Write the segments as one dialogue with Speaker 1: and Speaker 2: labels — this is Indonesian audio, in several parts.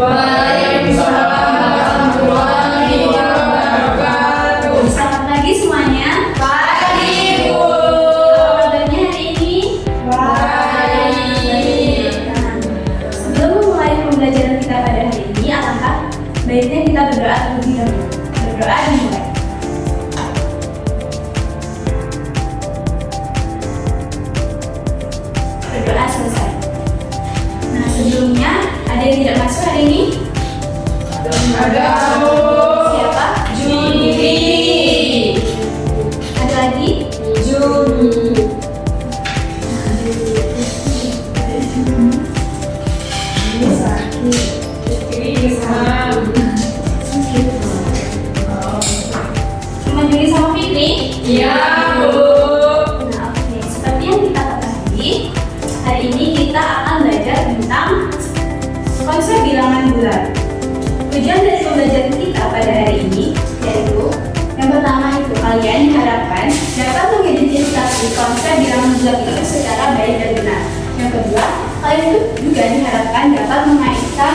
Speaker 1: Waalaikumsalam warahmatullahi wabarakatuh.
Speaker 2: Selamat pagi semuanya.
Speaker 1: Pagi, Bu.
Speaker 2: Apa kabarnya hari ini?
Speaker 1: Baik.
Speaker 2: Sebelum memulai pembelajaran kita pada hari ini, alangkah baiknya kita berdoa terlebih dahulu. Berdoa dimulai. Berdoa selesai. Nah, sebelumnya ada yang tidak masuk hari ini?
Speaker 1: Ada, Bu.
Speaker 2: Siapa?
Speaker 1: Juni.
Speaker 2: Ada lagi?
Speaker 1: Juni.
Speaker 2: Cuma Juni sama Fitri?
Speaker 1: Iya, Bu.
Speaker 2: Nah, oke. Seperti yang kita ketahui, hari ini kita akan belajar tentang konsep bilangan bulat. Tujuan dari pembelajaran kita pada hari ini yaitu yang pertama itu kalian diharapkan dapat mengidentifikasi konsep bilangan bulat itu secara baik dan benar. Yang kedua, kalian juga diharapkan dapat mengaitkan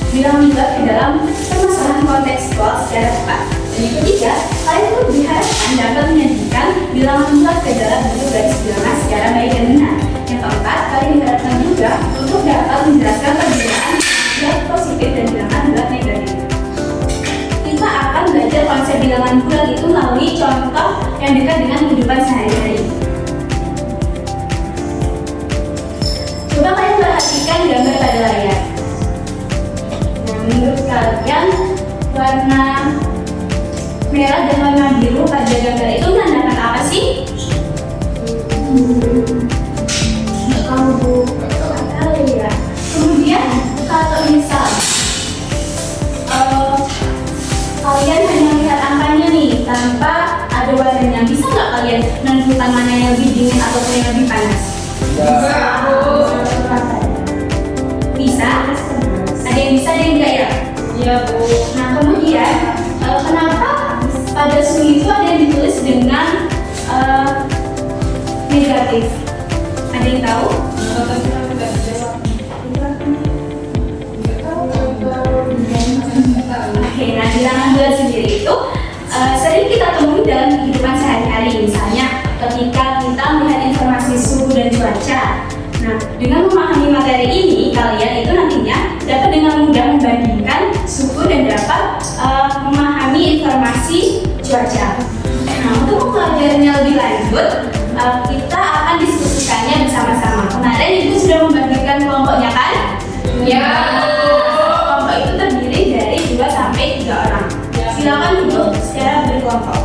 Speaker 2: bilangan bulat ke dalam permasalahan kontekstual secara tepat. Dan yang ketiga, kalian pun diharapkan dapat menyajikan bilangan bulat ke dalam bentuk garis bilangan secara baik dan benar. Yang keempat, kalian diharapkan juga untuk dapat menjelaskan perbedaan bulat positif dan bilangan bulat negatif. Kita akan belajar konsep bilangan bulat itu melalui contoh yang dekat dengan kehidupan sehari-hari. Coba kalian perhatikan gambar pada layar. Nah, menurut kalian warna merah dan warna biru pada gambar itu menandakan apa sih? Nggak tahu, Bu. Nggak tahu ya. Kemudian kalau misal kalian hanya melihat angkanya nih tanpa ada warnanya, bisa nggak kalian menentukan mana yang lebih dingin ataupun yang lebih panas? Bisa? Ada yang bisa, ada yang enggak ya?
Speaker 1: Iya, Bu.
Speaker 2: Nah, kemudian kenapa pada suhu itu ada yang ditulis dengan negatif? Ada yang tahu? Oke, nah bilangan bulat sendiri itu sering kita temui dalam kehidupan sehari-hari. Misalnya ketika kita melihat informasi suhu dan cuaca. Nah, dengan memahami materi ini, kalian itu nantinya dapat dengan mudah membandingkan suhu dan dapat memahami informasi cuaca. Nah, untuk mempelajarinya lebih lanjut, kita akan diskusikannya bersama-sama. Kemarin Ibu sudah membagikan kelompoknya kan?
Speaker 1: Ya.
Speaker 2: Kelompok itu terdiri dari 2 sampai 3 orang. Silakan duduk secara berkelompok.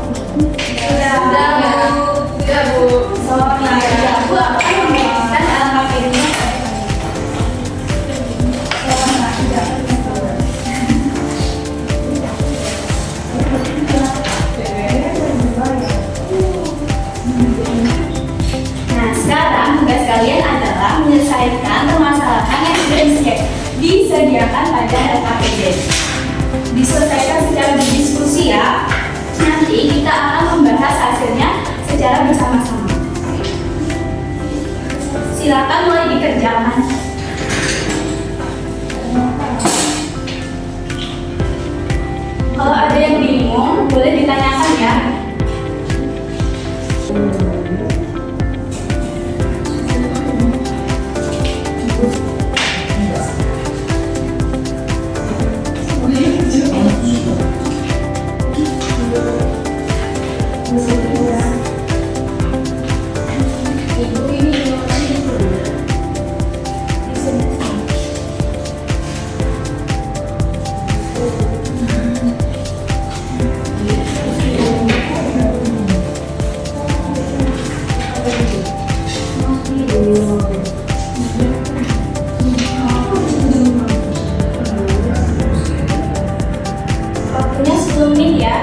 Speaker 1: Sudah, Bu.
Speaker 2: Aku akan membagikan materinya. Nah, sekarang tugas kalian adalah menyelesaikan permasalahan yang sudah disediakan pada LKPD. Diselesaikan secara berdiskusi ya. Nanti kita akan membahas hasilnya secara bersama-sama. Silakan mulai dikerjakan. Kalau ada yang bingung, boleh ditanyakan ya. Waktunya 10 menit ya.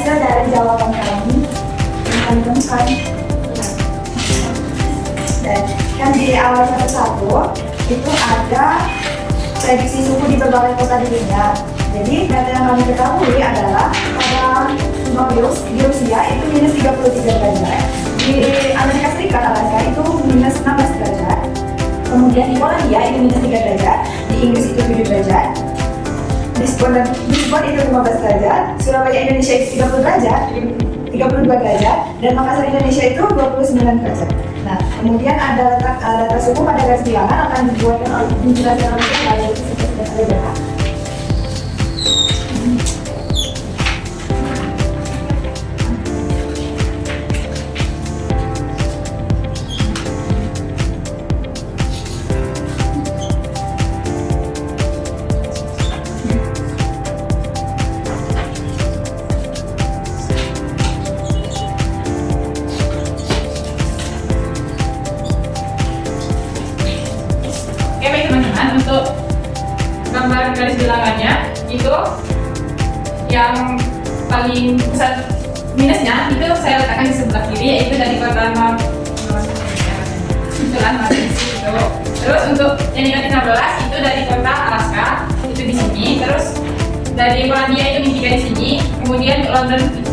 Speaker 3: hasil dari jawaban kami yang kami temukan. Dan kan di awal satu itu ada prediksi suhu di berbagai kota di dunia. Jadi data yang kami ketahui adalah pada Norilsk di Rusia itu minus 33 derajat, di Amerika Serikat Alaska itu minus 16 derajat, kemudian di Polandia itu minus 3 derajat, di Inggris itu 7 derajat, Lisbon itu 15 derajat, Surabaya Indonesia itu 30 derajat, 32 derajat, dan Makassar Indonesia itu 29 derajat. Nah, kemudian ada letak data suhu pada garis bilangan akan dijelaskan oleh dari seperti data.
Speaker 1: Oke baik teman-teman, untuk gambar garis bilangannya itu yang paling besar minusnya itu saya letakkan di sebelah kiri, yaitu dari kota itu. Terus untuk yang negatif 16 itu dari kota Alaska, itu di sini. Terus dari Polandia itu di 3 di sini. Kemudian London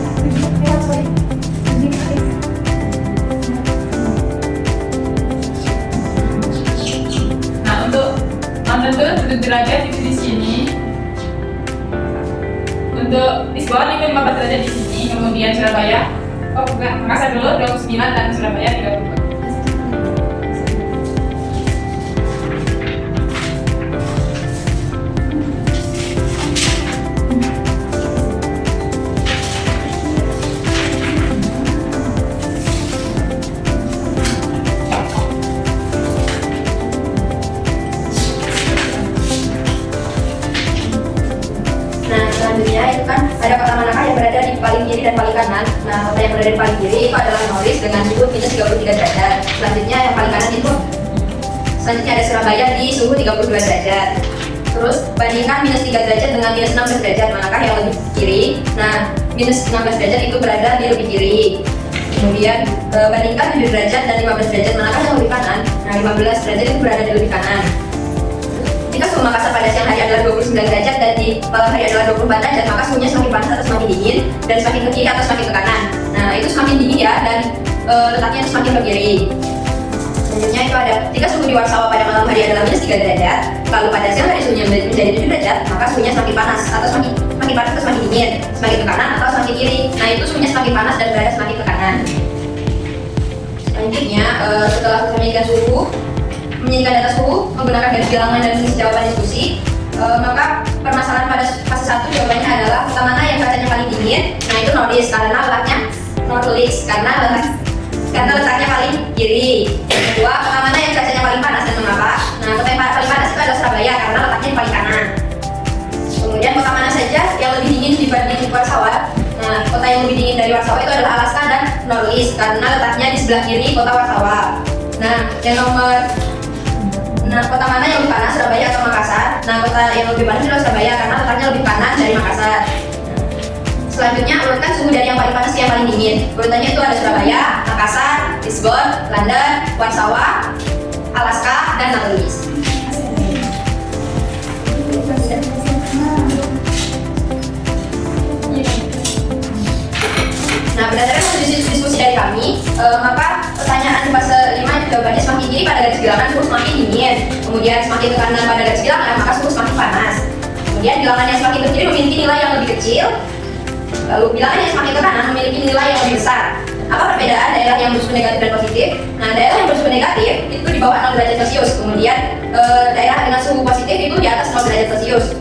Speaker 1: London tuh 7 derajat itu di sini. Untuk Lisbon itu 15 derajat di sini. Kemudian Surabaya, Makassar dulu 29 dan Surabaya 32.
Speaker 4: Selanjutnya itu kan ada kota manakah yang berada di paling kiri dan paling kanan. Nah, kota yang berada di paling kiri itu adalah Norilsk dengan suhu minus 33 derajat. Selanjutnya yang paling kanan itu ada Surabaya di suhu 32 derajat. Terus bandingkan minus 3 derajat dengan minus 16 derajat, manakah yang lebih kiri? Nah, minus 16 derajat itu berada di lebih kiri. Kemudian bandingkan 7 derajat dan 15 derajat, manakah yang lebih kanan? Nah, 15 derajat itu berada di lebih kanan. Jika suhu Makassar pada siang hari adalah 29 derajat dan di malam hari adalah 24 derajat, maka suhunya semakin panas atau semakin dingin, dan semakin ke kiri atau semakin ke kanan. Nah, itu semakin dingin ya, dan letaknya itu semakin ke kiri. Selanjutnya itu ada, jika suhu di Warsawa pada malam hari adalah minus 3 derajat, lalu pada siang hari suhunya menjadi 7 derajat, maka suhunya semakin panas atau semakin panas atau semakin dingin, semakin ke kanan atau semakin kiri. Nah, itu suhunya semakin panas dan berada semakin ke kanan. Selanjutnya, setelah menjadikan suhu, menjadikan data suhu menggunakan garis bilangan dan mengisi jawaban diskusi, maka permasalahan pada fase 1 jawabannya adalah kota mana yang cuacanya paling dingin. Nah, itu Norilsk karena letaknya letaknya paling kiri. Yang kedua, kota mana yang cuacanya paling panas dan mengapa? Nah, kota yang paling panas itu adalah Surabaya karena letaknya paling kanan. Kemudian kota mana saja yang lebih dingin dibanding Warsawa? Nah, kota yang lebih dingin dari Warsawa itu adalah Alaska dan Norilsk karena letaknya di sebelah kiri kota Warsawa. Nah, kota mana yang lebih panas, Surabaya atau Makassar? Nah, kota yang lebih panas adalah Surabaya karena letaknya lebih kanan dari Makassar. Selanjutnya, urutkan suhu dari yang paling panas ke yang paling dingin. Urutannya itu ada Surabaya, Makassar, Lisbon, London, Warsawa, Alaska, dan Norilsk. Nah, berdasarkan hasil diskusi dari kami, maka pertanyaan di fase 5 jawabannya semakin kiri pada garis bilangan suhu semakin dingin, kemudian semakin ke kanan pada garis bilangan maka suhu semakin panas. Kemudian bilangan yang semakin ke kiri memiliki nilai yang lebih kecil, lalu bilangan yang semakin ke kanan memiliki nilai yang lebih besar. Apa perbedaan daerah yang bersuhu negatif dan positif? Nah, daerah yang bersuhu negatif itu di bawah 0 derajat Celcius, kemudian daerah dengan suhu positif itu di atas 0 derajat Celcius.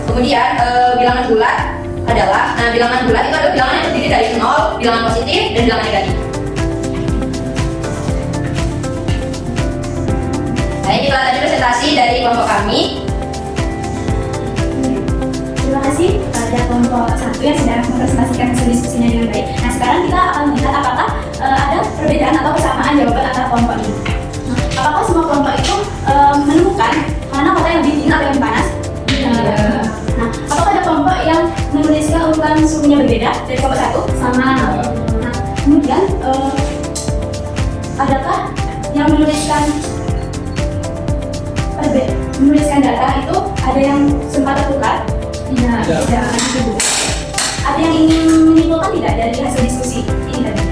Speaker 4: Kemudian bilangan bulat adalah, bilangan bulat itu adalah bilangan yang terdiri dari 0, bilangan positif, dan bilangan negatif. Nah, ini adalah tadi presentasi dari kelompok kami.
Speaker 2: Terima kasih pada kelompok 1 yang sudah mempresentasikan hasil diskusinya dengan baik. Nah, sekarang kita akan melihat apakah ada perbedaan atau kesamaan jawaban antara kelompok ini. Nah, apakah semua kelompok itu menemukan mana kota yang lebih dingin atau yang panas? Nah, apakah ada kelompok yang menuliskan urutan suhu suhunya berbeda dari kelompok 1 sama. Nah, kemudian adakah yang menuliskan data itu ada yang sempat tertukar? Tidak. Ada yang ingin menyimpulkan tidak dari hasil diskusi ini tadi?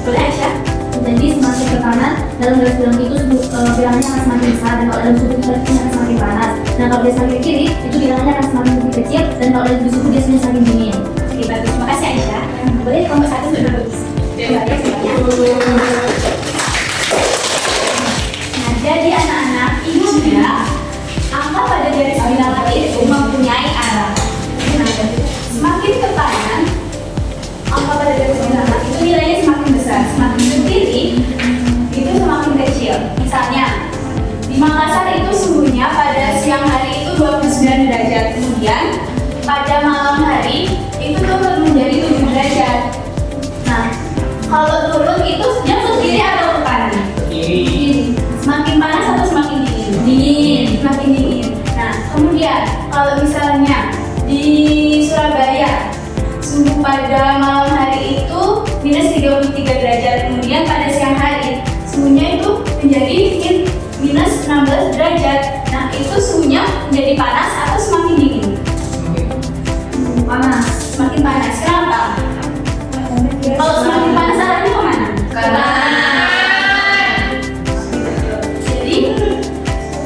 Speaker 2: Boleh Aisyah?
Speaker 5: Jadi semakin ke kanan dalam garis bilang itu bilangannya akan semakin besar, dan kalau dalam suhu itu akan semakin panas. Nah kalau dia semakin ke kiri itu bilangannya akan semakin lebih kecil, dan kalau dari suhu dia semakin dingin.
Speaker 2: Oke, bagus. Terima kasih Aisyah. Boleh kelompok 1 sudah bagus. Terima kasih banyak. Nah, jadi anak-anak ingat ya, angka pada garis bilangan itu mempunyai arah. Nah, semakin ke kanan, angka pada garis bilangan itu nilainya semakin besar, semakin ke kiri itu semakin kecil. Misalnya di Makassar itu suhunya pada siang hari itu 29 derajat, kemudian pada malam hari itu turun menjadi 7 derajat. Nah, kalau turun itu dia ke kiri atau ke kanan? Kiri. Semakin panas atau semakin dingin? Dingin, semakin dingin. Nah, kemudian kalau misalnya di Surabaya suhu pada malam hari itu minus 33 derajat, kemudian pada siang hari suhunya itu menjadi minus 16 derajat. Nah, itu suhunya menjadi panas atau semakin dingin? Panas. Semakin panas. Kenapa? Kalau semakin panas arahnya kemana? Jadi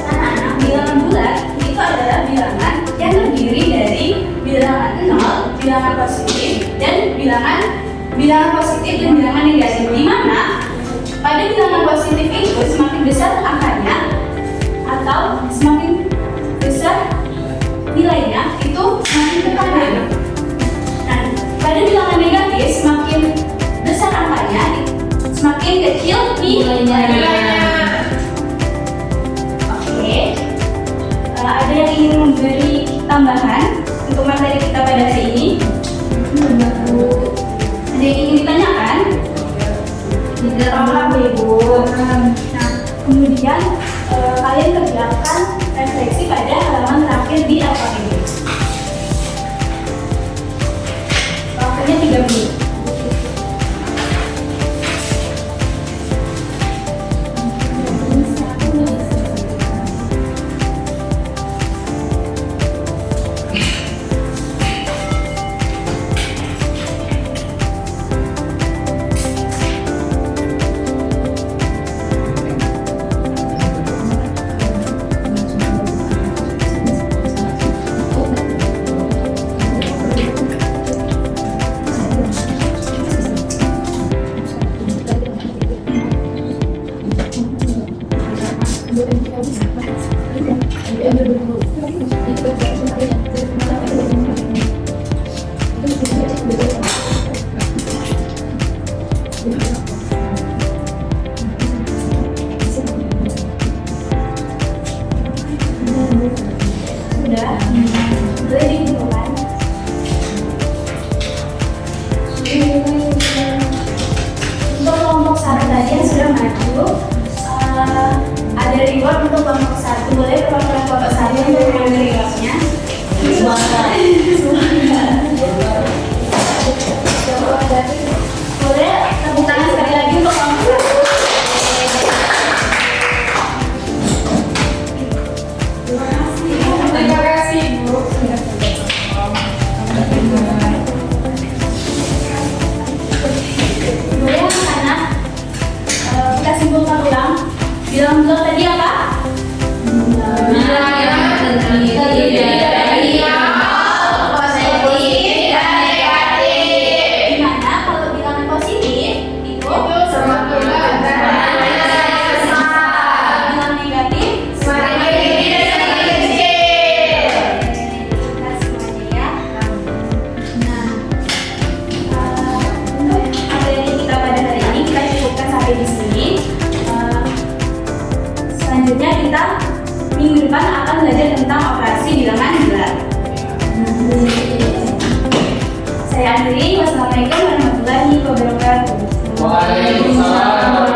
Speaker 2: anak-anak, bilangan bulat itu adalah bilangan yang terdiri dari bilangan 0, bilangan positif, dan bilangan positif dan bilangan negatif. Di mana pada bilangan positif itu semakin besar angkanya atau semakin besar nilainya itu semakin ke kanan. Nah, pada bilangan negatif semakin besar angkanya semakin kecil nilainya. Oke. Ada yang ingin memberi tambahan untuk materi kita pada hari ini? Ada yang ingin ditanyakan? Tidak apa-apa Ibu. Nah, kemudian kalian kerjakan refleksi pada halaman terakhir di LKPD. Waktunya 3 menit. Sudah, boleh dikumpulkan. Untuk kelompok 1 tadi yang sudah maju, ada reward untuk kelompok 1. Boleh perwakilan kelompok 1 yang mengambil rewardnya? Boleh tepuk tangan sekali lagi untuk kelompok 1.
Speaker 1: Terima kasih Bu.
Speaker 2: Boleh anak-anak kita simpulkan ulang. Bilang dulu tadi apa? Gimana kalau bilangan positif itu
Speaker 1: Semakin besar.
Speaker 2: bilangan negatif
Speaker 1: Semakin tinggi dan semakin kecil.
Speaker 2: kita semuanya ya. Nah, untuk materi kita pada hari ini kita cukupkan sampai di sini. Selanjutnya kita minggu depan akan belajar tentang operasi bilangan bulat. Saya akhiri. Wassalamualaikum warahmatullahi wabarakatuh.
Speaker 6: Waalaikumsalam.